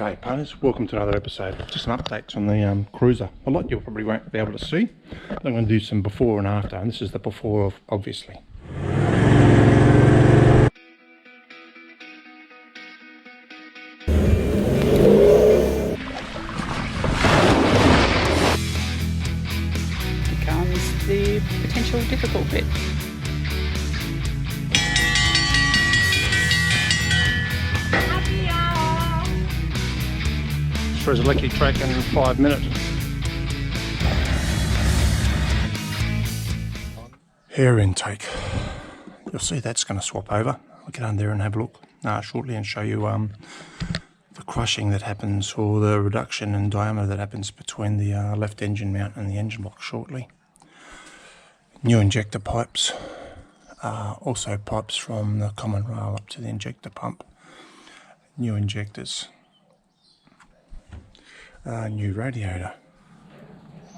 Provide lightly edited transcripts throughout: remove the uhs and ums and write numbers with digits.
G'day punters, welcome to another episode. Just some updates on the cruiser. A lot you probably won't be able to see. I'm going to do some before and after, and this is the before of, obviously. Becomes the potential difficult bit. For his electric track in 5 minutes. Air intake. You'll see that's going to swap over. I'll get under there and have a look shortly and show you the crushing that happens, or the reduction in diameter that happens between the left engine mount and the engine block shortly. New injector pipes. Also pipes from the common rail up to the injector pump. New injectors. New radiator.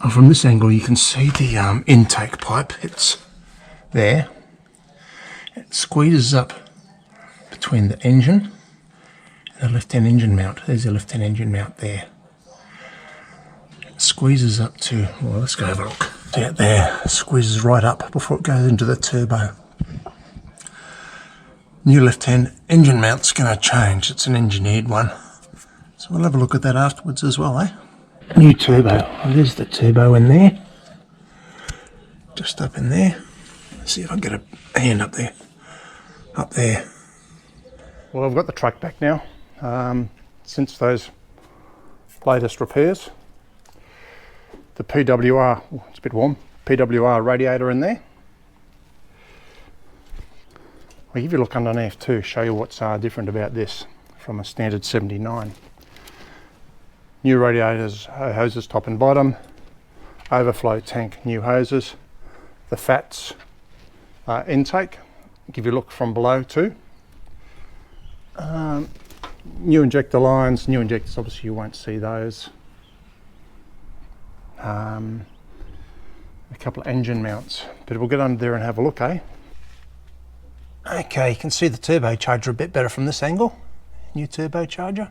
And from this angle you can see the intake pipe. It's there. It squeezes up between the engine and the left-hand engine mount. There's the left-hand engine mount there. It squeezes up to, well, let's go have a look. See it there. It squeezes right up before it goes into the turbo. New left-hand engine mount's going to change. It's an engineered one. So we'll have a look at that afterwards as well, eh? New turbo. Well, there's the turbo in there. Just up in there. Let's see if I can get a hand up there. Up there. Well, I've got the truck back now. Since those latest repairs. The PWR, oh, it's a bit warm, PWR radiator in there. I'll give you a look underneath too, show you what's different about this from a standard 79. New radiators, hoses top and bottom, overflow tank, new hoses, the FATZ intake, give you a look from below too. New injector lines, new injectors, obviously you won't see those. A couple of engine mounts, but we'll get under there and have a look, eh? Okay, you can see the turbocharger a bit better from this angle. New turbocharger.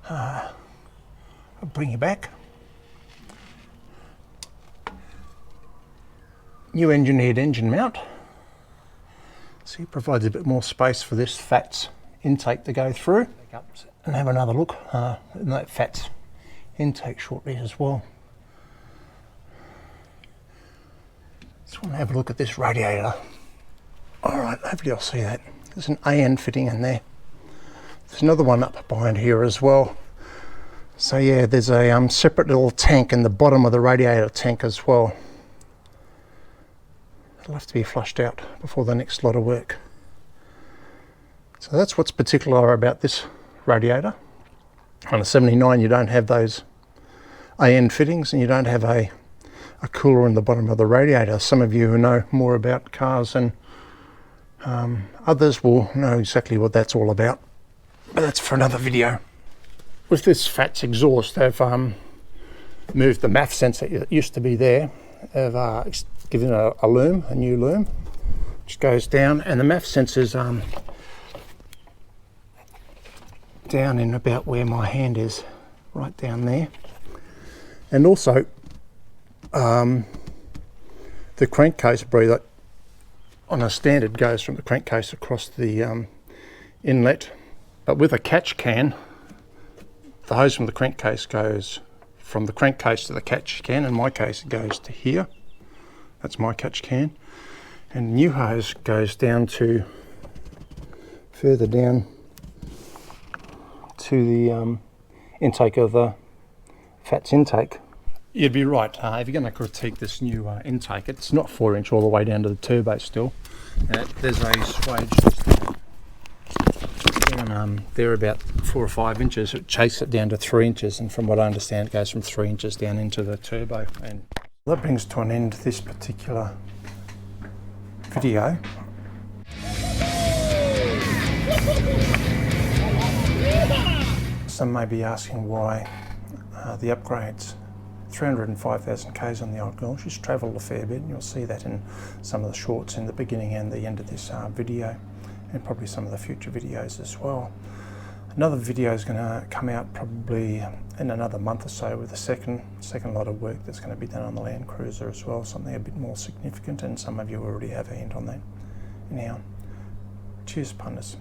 I'll bring you back. New engineered engine mount. So it provides a bit more space for this FATZ intake to go through. And have another look at that FATZ intake shortly as well. Just want to have a look at this radiator. Alright, hopefully I'll see that. There's an AN fitting in there. There's another one up behind here as well. So yeah, there's a separate little tank in the bottom of the radiator tank as well. It'll have to be flushed out before the next lot of work. So that's what's particular about this radiator. On a 79 you don't have those AN fittings, and you don't have a cooler in the bottom of the radiator. Some of you who know more about cars and others will know exactly what that's all about. But that's for another video. With this FATZ exhaust, they've moved the MAF sensor that used to be there. They've given it a loom, a new loom, which goes down, and the MAF sensor's down in about where my hand is, right down there. And also, the crankcase breather on a standard goes from the crankcase across the inlet. But with a catch can, the hose from the crankcase goes from the crankcase to the catch can. In my case, it goes to here. That's my catch can. And the new hose goes down to, further down to the intake of the FATZ intake. You'd be right. If you're going to critique this new intake, it's not 4-inch all the way down to the turbo still. There's a swage down there about 4 or 5 inches. It chases it down to 3 inches, and from what I understand, it goes from 3 inches down into the turbo. And that brings to an end this particular video. Some may be asking why the upgrades. 305,000 k's on the old girl. She's travelled a fair bit, and you'll see that in some of the shorts in the beginning and the end of this video. and probably some of the future videos as well. Another video is going to come out probably in another month or so with the second lot of work that's going to be done on the landcruiser as well, something a bit more significant, and some of you already have a hint on that. Anyhow, cheers punters.